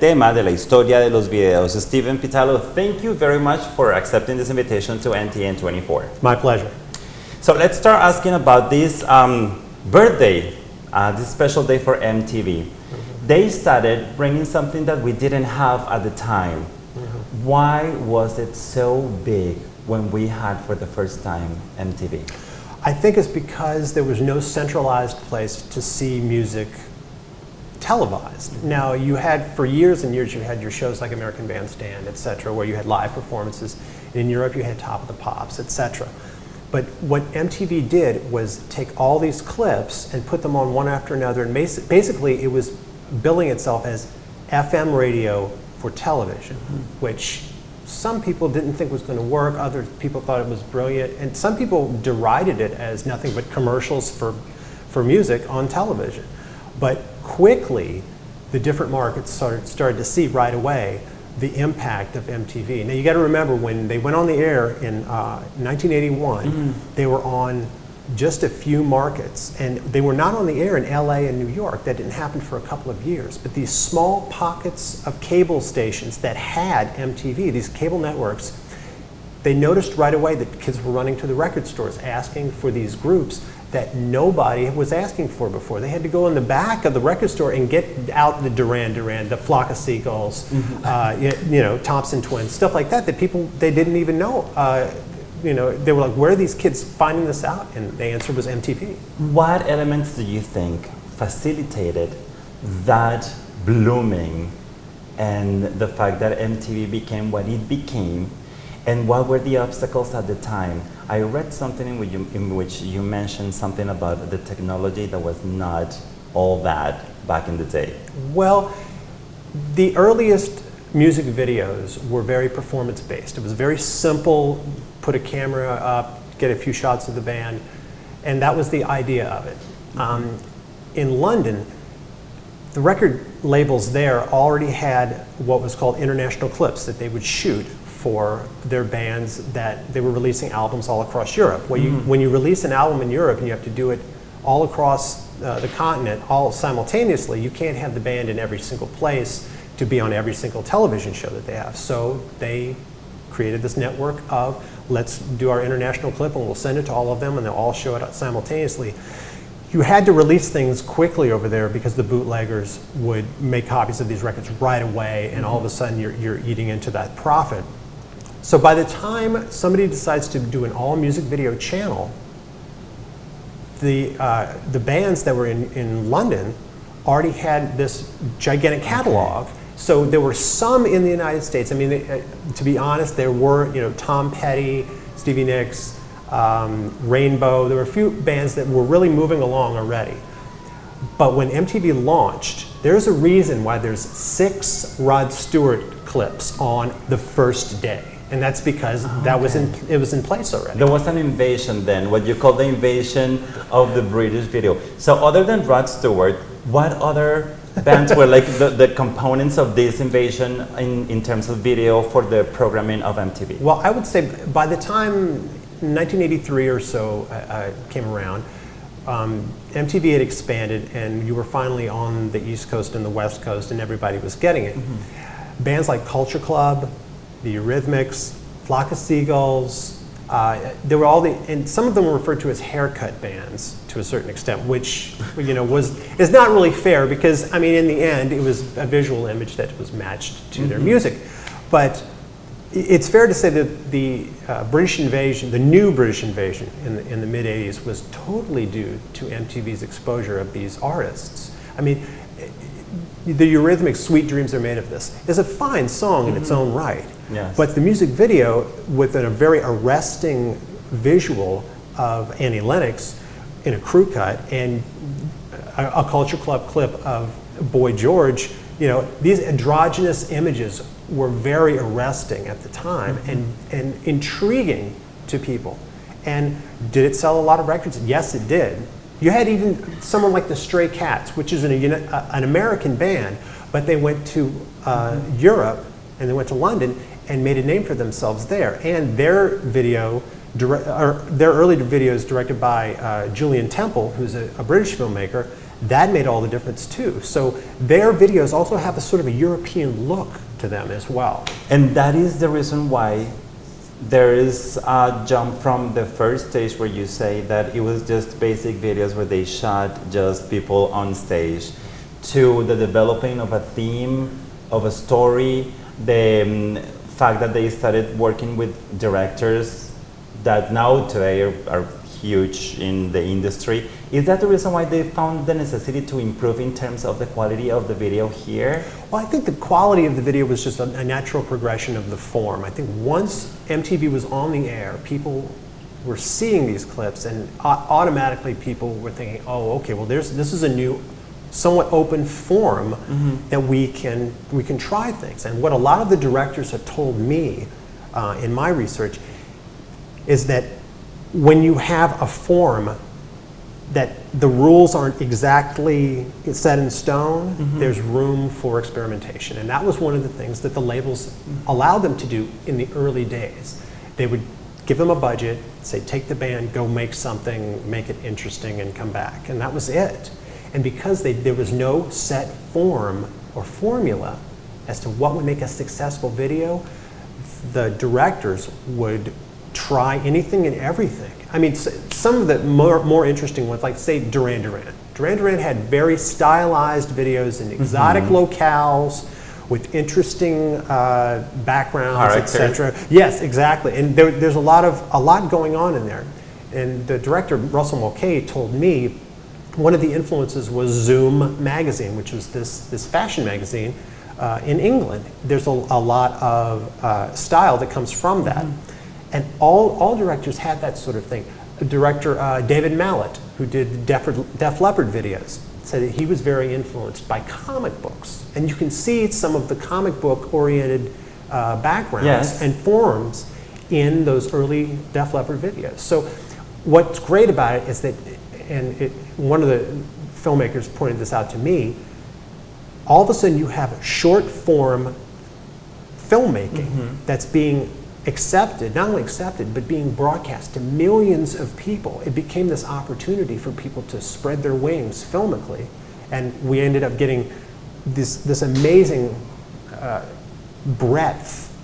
tema de la historia de los videos. Steven Pitalo, thank you very much for accepting this invitation to NTN24. My pleasure. So let's start asking about this birthday, this special day for MTV. They started bringing something that we didn't have at the time. Why was it so big when we had for the first time MTV? I think it's because there was no centralized place to see music televised. Now, you had, for years and years, you had your shows like American Bandstand, etc., where you had live performances. In Europe, you had Top of the Pops, etc. But what MTV did was take all these clips and put them on one after another, and basically it was billing itself as FM radio for television, which some people didn't think was going to work, other people thought it was brilliant, and some people derided it as nothing but commercials for music on television. But quickly, the different markets started to see right away the impact of MTV. Now you got to remember, when they went on the air in 1981, they were on just a few markets, and they were not on the air in LA and New York. That didn't happen for a couple of years. But these small pockets of cable stations that had MTV, these cable networks, they noticed right away that kids were running to the record stores asking for these groups that nobody was asking for before. They had to go in the back of the record store and get out the Duran Duran, the Flock of Seagulls, you know, Thompson Twins, stuff like that, that people, they didn't even know. You know, they were like, where are these kids finding this out? And the answer was MTV. What elements do you think facilitated that blooming and the fact that MTV became what it became? And what were the obstacles at the time? I read something in which you mentioned something about the technology that was not all that back in the day. Well, the earliest music videos were very performance-based. It was very simple, put a camera up, get a few shots of the band, and that was the idea of it. In London, the record labels there already had what was called international clips that they would shoot for their bands that they were releasing albums all across Europe. When you release an album in Europe and you have to do it all across the continent, all simultaneously, you can't have the band in every single place to be on every single television show that they have. So they created this network of, let's do our international clip and we'll send it to all of them and they'll all show it simultaneously. You had to release things quickly over there because the bootleggers would make copies of these records right away, and all of a sudden you're eating into that profit. So by the time somebody decides to do an all music video channel, the bands that were in London already had this gigantic catalog. So there were some in the United States. I mean, to be honest, there were, you know, Tom Petty, Stevie Nicks, Rainbow. There were a few bands that were really moving along already. But when MTV launched, there's a reason why there's 6 Rod Stewart clips on the first day. And that's because that was it was in place already. There was an invasion then, what you call the invasion of the British video. So other than Rod Stewart, what other bands were like the components of this invasion in terms of video for the programming of MTV? Well, I would say by the time 1983 or so came around, MTV had expanded and you were finally on the East Coast and the West Coast and everybody was getting it. Bands like Culture Club, the Eurythmics, Flock of Seagulls, there were all and some of them were referred to as haircut bands to a certain extent, which, you know, is not really fair because, I mean, in the end, it was a visual image that was matched to their music. But it's fair to say that the British invasion, the new British invasion in the mid-'80s was totally due to MTV's exposure of these artists. I mean, the Eurythmics' Sweet Dreams Are Made of This is a fine song in its own right. Yes. But the music video, with a very arresting visual of Annie Lennox in a crew cut and a Culture Club clip of Boy George, you know, these androgynous images were very arresting at the time and intriguing to people. And did it sell a lot of records? Yes, it did. You had even someone like the Stray Cats, which is an American band, but they went to Europe and they went to London and made a name for themselves there. And their video, their early videos directed by Julian Temple, who's a British filmmaker, that made all the difference too. So their videos also have a sort of a European look to them as well. And that is the reason why there is a jump from the first stage where you say that it was just basic videos where they shot just people on stage, to the developing of a theme, of a story, the fact that they started working with directors that now today are huge in the industry. Is that the reason why they found the necessity to improve in terms of the quality of the video here? Well, I think the quality of the video was just a natural progression of the form. I think once MTV was on the air, people were seeing these clips, and automatically people were thinking, oh, okay, well, this is a new, somewhat open forum that we can try things. And what a lot of the directors have told me in my research is that when you have a forum that the rules aren't exactly set in stone, there's room for experimentation. And that was one of the things that the labels allowed them to do in the early days. They would give them a budget, say, take the band, go make something, make it interesting, and come back. And that was it. And because there was no set form or formula as to what would make a successful video, the directors would try anything and everything. I mean, some of the more interesting ones, like say Duran Duran. Duran Duran had very stylized videos in exotic locales with interesting backgrounds, etc. Yes, exactly. And there's a lot going on in there. And the director, Russell Mulcahy, told me one of the influences was Zoom magazine, which was this fashion magazine in England. There's a lot of style that comes from that. And all directors had that sort of thing. Director David Mallet, who did Def Leppard videos, said that he was very influenced by comic books. And you can see some of the comic book oriented backgrounds and forms in those early Def Leppard videos. So what's great about it is that, and one of the filmmakers pointed this out to me, all of a sudden you have short form filmmaking that's being accepted, not only accepted, but being broadcast to millions of people. It became this opportunity for people to spread their wings filmically, and we ended up getting this amazing breadth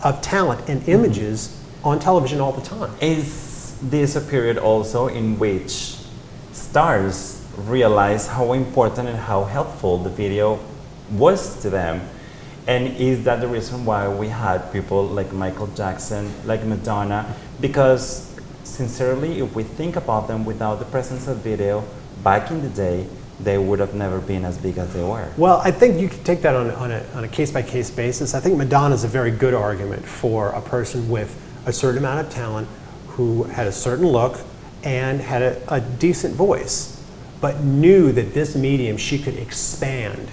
of talent and images on television all the time. Is this a period also in which stars realized how important and how helpful the video was to them? And is that the reason why we had people like Michael Jackson, like Madonna? Because sincerely, if we think about them without the presence of video, back in the day, they would have never been as big as they were. Well, I think you can take that on a case-by-case basis. I think Madonna is a very good argument for a person with a certain amount of talent who had a certain look and had a decent voice, but knew that this medium she could expand.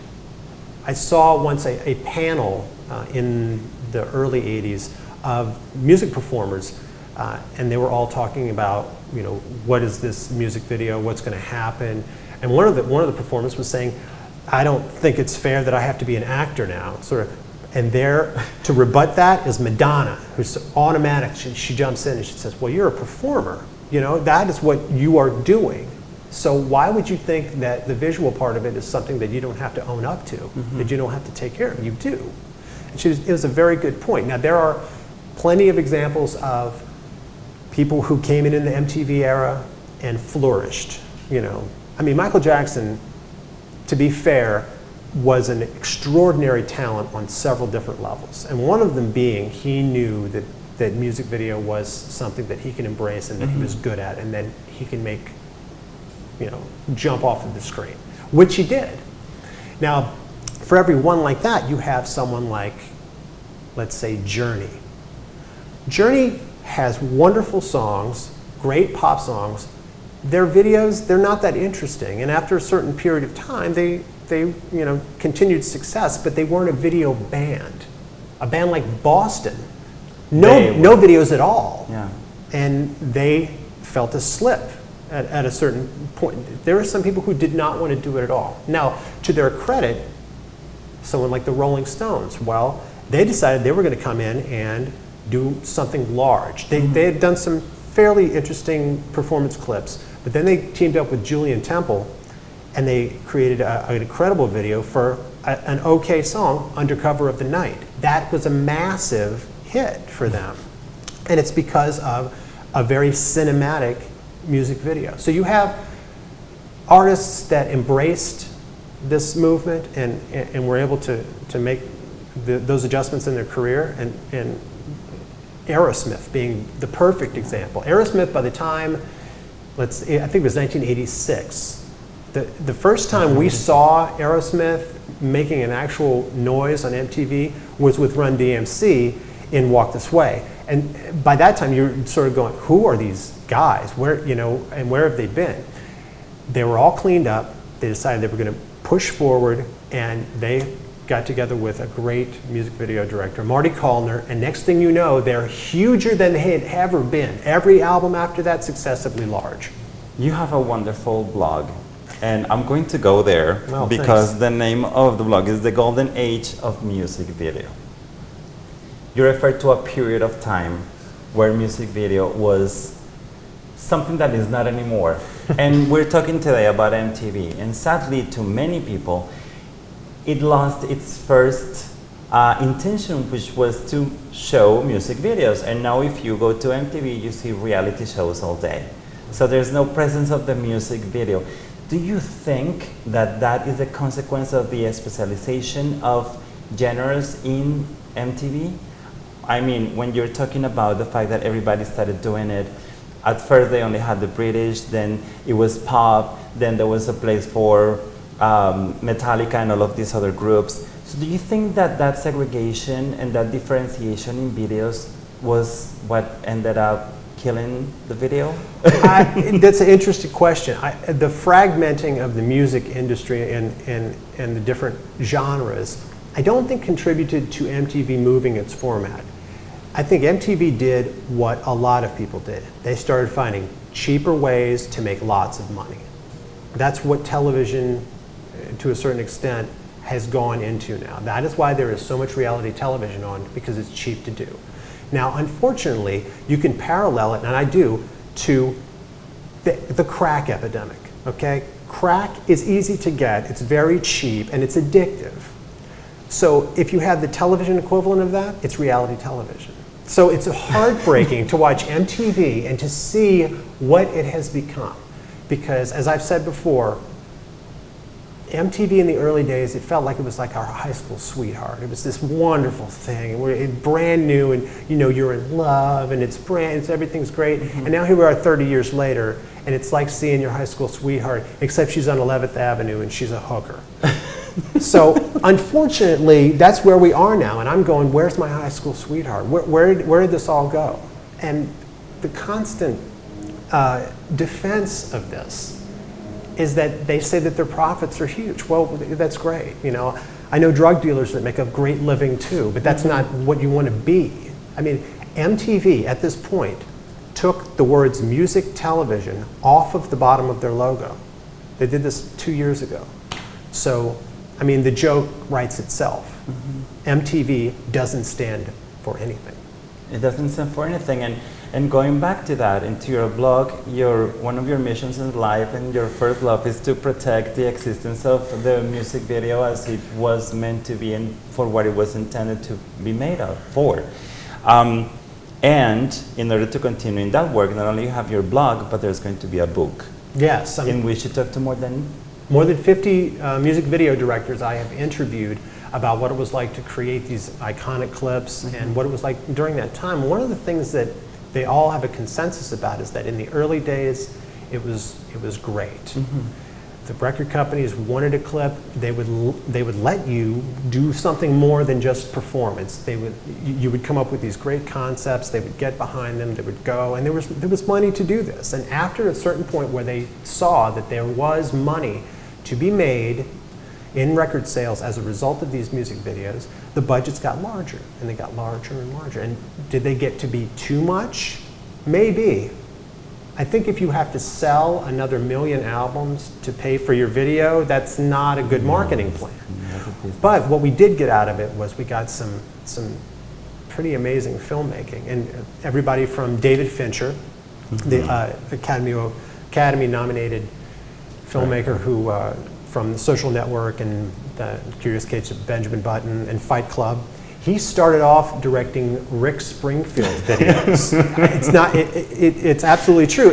I saw once a panel in the early 80s of music performers, and they were all talking about, you know, what is this music video, what's going to happen, and one of the performers was saying, I don't think it's fair that I have to be an actor now, sort of. And there, to rebut that, is Madonna, who's automatic. She jumps in and she says, well, you're a performer, you know, that is what you are doing. So why would you think that the visual part of it is something that you don't have to own up to, that you don't have to take care of? You do. And it was a very good point. Now, there are plenty of examples of people who came in the MTV era and flourished, you know. I mean, Michael Jackson, to be fair, was an extraordinary talent on several different levels. And one of them being he knew that music video was something that he can embrace and that he was good at, and then he can make, you know, jump off of the screen, which he did. Now, for every one like that, you have someone like, let's say, Journey. Journey has wonderful songs, great pop songs. Their videos, they're not that interesting, and after a certain period of time, they you know, continued success, but they weren't a video band. A band like Boston, no videos at all, and they felt a slip at a certain point. There are some people who did not want to do it at all. Now, to their credit, someone like the Rolling Stones, well, they decided they were going to come in and do something large. They had done some fairly interesting performance clips, but then they teamed up with Julian Temple, and they created an incredible video for an okay song, Under Cover of the Night. That was a massive hit for them. And it's because of a very cinematic music video. So you have artists that embraced this movement and were able to make those adjustments in their career, and Aerosmith being the perfect example. Aerosmith, by the time, I think it was 1986, the first time we saw Aerosmith making an actual noise on MTV was with Run DMC in Walk This Way. And by that time, you're sort of going, who are these guys? Where, and where have they been? They were all cleaned up. They decided they were going to push forward, and they got together with a great music video director, Marty Callner, and next thing you know, they're huger than they had ever been. Every album after that, successively large. You have a wonderful blog, and I'm going to go there because thanks. The name of the blog is The Golden Age of Music Video. You refer to a period of time where music video was something that is not anymore. And we're talking today about MTV, and sadly to many people, it lost its first intention, which was to show music videos. And now if you go to MTV, you see reality shows all day. So there's no presence of the music video. Do you think that that is a consequence of the specialization of genres in MTV? I mean, when you're talking about the fact that everybody started doing it, at first they only had the British, then it was pop, then there was a place for Metallica and all of these other groups. So do you think that that segregation and that differentiation in videos was what ended up killing the video? That's an interesting question. The fragmenting of the music industry and the different genres, I don't think contributed to MTV moving its format. I think MTV did what a lot of people did. They started finding cheaper ways to make lots of money. That's what television, to a certain extent, has gone into now. That is why there is so much reality television on, because it's cheap to do. Now, unfortunately, you can parallel it, and I do, to the crack epidemic, okay? Crack is easy to get, it's very cheap, and it's addictive. So if you have the television equivalent of that, it's reality television. So it's heartbreaking to watch MTV and to see what it has become. Because as I've said before, MTV in the early days, it felt like it was like our high school sweetheart. It was this wonderful thing, and we're brand new, and you're in love, and everything's great. Mm-hmm. And now here we are 30 years later, and it's like seeing your high school sweetheart, except she's on 11th Avenue and she's a hooker. So unfortunately, that's where we are now, and I'm going, where's my high school sweetheart? Where did this all go? And the constant defense of this is that they say that their profits are huge. Well, that's great. I know drug dealers that make a great living too, but that's not what you want to be. I mean, MTV at this point took the words music television off of the bottom of their logo. They did this 2 years ago. So, I mean, the joke writes itself. Mm-hmm. MTV doesn't stand for anything. It doesn't stand for anything. And going back to that, into your blog, one of your missions in life and your first love is to protect the existence of the music video as it was meant to be and for what it was intended to be made for. And in order to continue in that work, not only you have your blog, but there's going to be a book. Yes. In which you talk to more than 50 music video directors I have interviewed about what it was like to create these iconic clips mm-hmm. and what it was like during that time. One of the things that they all have a consensus about is that in the early days, it was great. Mm-hmm. The record companies wanted a clip, they would let you do something more than just performance. You would come up with these great concepts, they would get behind them, they would go, and there was money to do this. And after a certain point where they saw that there was money to be made in record sales as a result of these music videos, the budgets got larger, and they got larger and larger. And did they get to be too much? Maybe. I think if you have to sell another 1 million albums to pay for your video, that's not a good marketing plan. But what we did get out of it was we got some pretty amazing filmmaking. And everybody from David Fincher, the Academy-nominated filmmaker who, from The Social Network and The Curious Case of Benjamin Button and Fight Club. He started off directing Rick Springfield videos. It's absolutely true.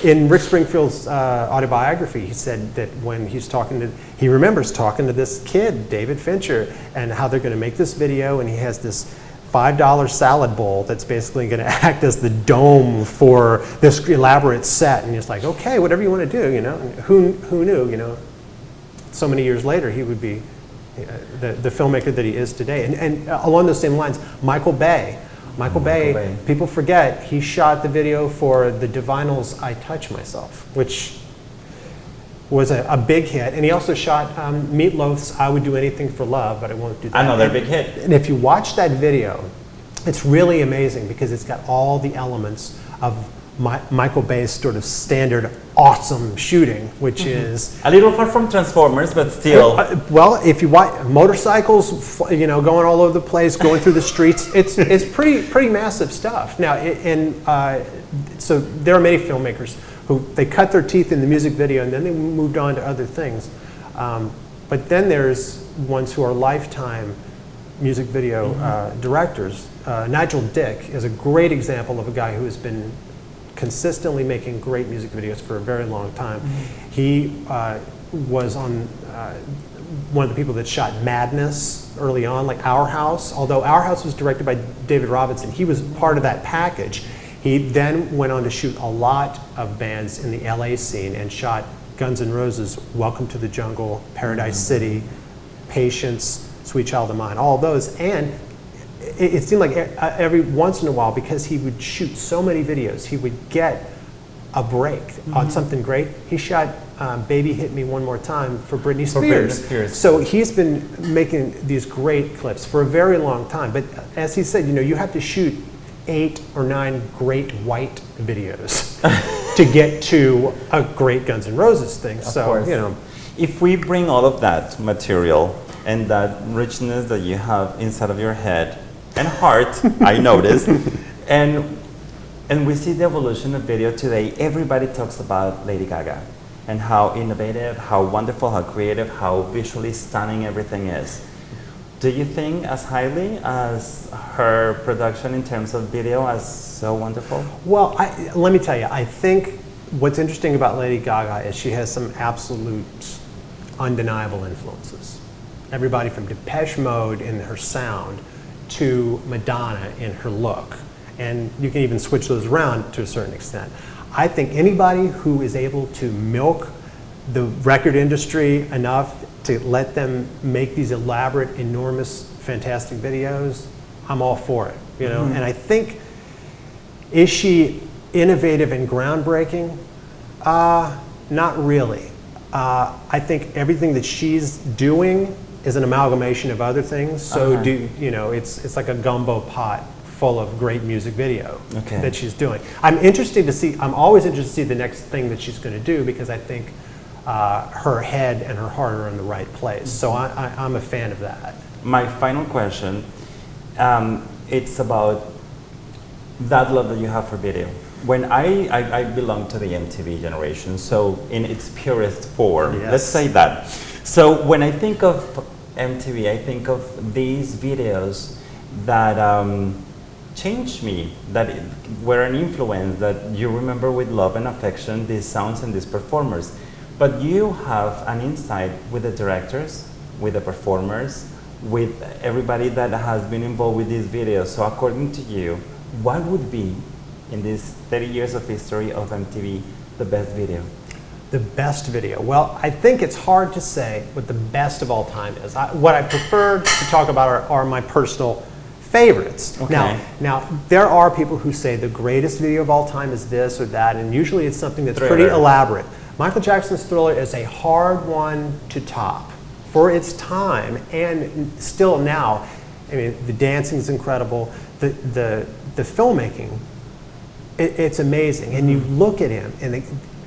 In Rick Springfield's autobiography, he said that when he remembers talking to this kid, David Fincher, and how they're going to make this video, and he has this $5 salad bowl that's basically going to act as the dome for this elaborate set. And he's like, okay, whatever you want to do, And who knew, so many years later, he would be the filmmaker that he is today. And along those same lines, Michael Bay. Michael Bay, people forget, he shot the video for the Divinals' I Touch Myself, which was a big hit. And he also shot Meatloaf's I Would Do Anything for Love, but I won't do that. Another big hit. And if you watch that video, it's really amazing because it's got all the elements of Michael Bay's sort of standard awesome shooting, which is a little far from Transformers, but still. Well, if you watch motorcycles, going all over the place, going through the streets, it's pretty massive stuff. Now, so there are many filmmakers who they cut their teeth in the music video and then they moved on to other things. But then there's ones who are lifetime music video directors. Nigel Dick is a great example of a guy who has been consistently making great music videos for a very long time. He was on one of the people that shot Madness early on, like Our House. Although Our House was directed by David Robinson, he was part of that package. He then went on to shoot a lot of bands in the LA scene and shot Guns N' Roses, Welcome to the Jungle, Paradise City, Patience, Sweet Child of Mine, all those. And it seemed like every once in a while, because he would shoot so many videos, he would get a break on something great. He shot Baby Hit Me One More Time for Britney Spears. So he's been making these great clips for a very long time. But as he said, you have to shoot 8 or 9 great white videos to get to a great Guns N' Roses thing. If we bring all of that material and that richness that you have inside of your head and heart, I noticed, and we see the evolution of video today. Everybody talks about Lady Gaga and how innovative, how wonderful, how creative, how visually stunning everything is. Do you think as highly as her production in terms of video as so wonderful? Well, let me tell you, I think what's interesting about Lady Gaga is she has some absolute undeniable influences. Everybody from Depeche Mode in her sound to Madonna in her look. And you can even switch those around to a certain extent. I think anybody who is able to milk the record industry enough to let them make these elaborate, enormous, fantastic videos, I'm all for it. And I think, is she innovative and groundbreaking? Not really. I think everything that she's doing is an amalgamation of other things. So it's like a gumbo pot full of great music video that she's doing. I'm always interested to see the next thing that she's going to do, because I think her head and her heart are in the right place. So I'm a fan of that. My final question, it's about that love that you have for video. When I belong to the MTV generation, so in its purest form, let's say that. So when I think of MTV, I think of these videos that changed me, that were an influence, that you remember with love and affection, these sounds and these performers. But you have an insight with the directors, with the performers, with everybody that has been involved with these videos. So according to you, what would be, in these 30 years of history of MTV, the best video? The best video? Well, I think it's hard to say what the best of all time is. What I prefer to talk about are my personal favorites. Now, there are people who say the greatest video of all time is this or that, and usually it's something that's pretty elaborate. Michael Jackson's Thriller is a hard one to top for its time, and still now. I mean, the dancing is incredible. The filmmaking, it's amazing. And you look at him, and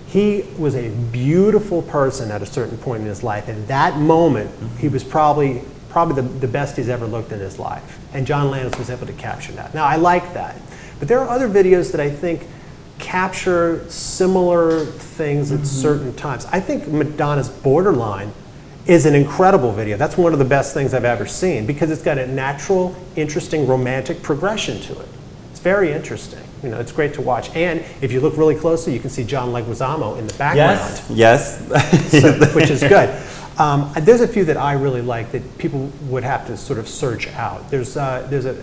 he was a beautiful person at a certain point in his life. And that moment, he was probably the best he's ever looked in his life. And John Landis was able to capture that. Now, I like that. But there are other videos that I think capture similar things at certain times. I think Madonna's Borderline is an incredible video. That's one of the best things I've ever seen because it's got a natural, interesting, romantic progression to it. It's very interesting. You know, it's great to watch. And if you look really closely, you can see John Leguizamo in the background. Yes. So, which is good. There's a few that I really like that people would have to sort of search out. There's an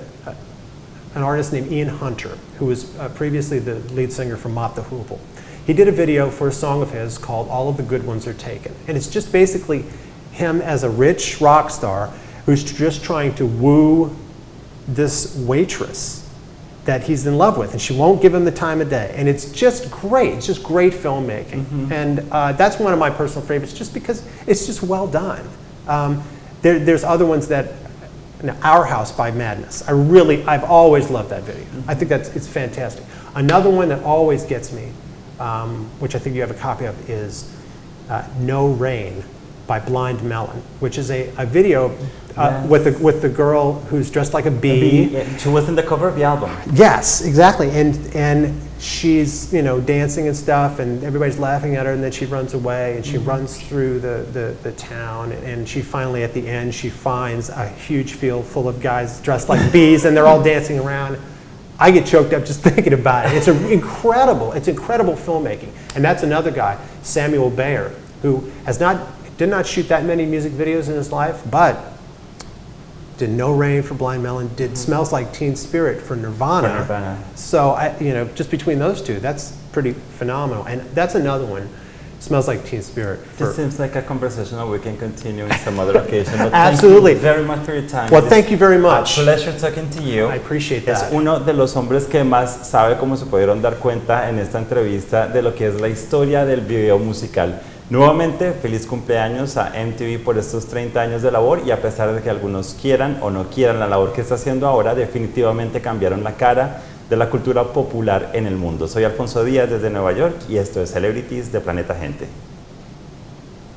artist named Ian Hunter, who was previously the lead singer for Mott the Hoople. He did a video for a song of his called All of the Good Ones Are Taken. And it's just basically him as a rich rock star who's just trying to woo this waitress that he's in love with, and she won't give him the time of day. And it's just great. It's just great filmmaking. And that's one of my personal favorites just because it's just well done. There's other ones that, Our House by Madness. I've always loved that video. I think it's fantastic. Another one that always gets me, which I think you have a copy of, is No Rain by Blind Melon, which is a video with the girl who's dressed like a bee. She was in the cover of the album. Yes, exactly. And she's dancing and stuff, and everybody's laughing at her, and then she runs away, and she runs through the town, and she finally at the end she finds a huge field full of guys dressed like bees, and they're all dancing around. I get choked up just thinking about it. It's incredible filmmaking. And that's another guy, Samuel Bayer, who did not shoot that many music videos in his life, but did No Rain for Blind Melon, did Smells Like Teen Spirit for Nirvana. So just between those two, that's pretty phenomenal. And that's another one, Smells Like Teen Spirit. This seems like a conversation that we can continue in some other occasion. But Absolutely. Thank you very much for your time. Well, thank you very much. A pleasure talking to you. I appreciate that. Es uno de los hombres que más sabe, como se pudieron dar cuenta en esta entrevista, de lo que es la historia del video musical. Nuevamente, feliz cumpleaños a MTV por estos 30 años de labor, y a pesar de que algunos quieran o no quieran la labor que está haciendo ahora, definitivamente cambiaron la cara de la cultura popular en el mundo. Soy Alfonso Díaz desde Nueva York y esto es Celebrities de Planeta Gente.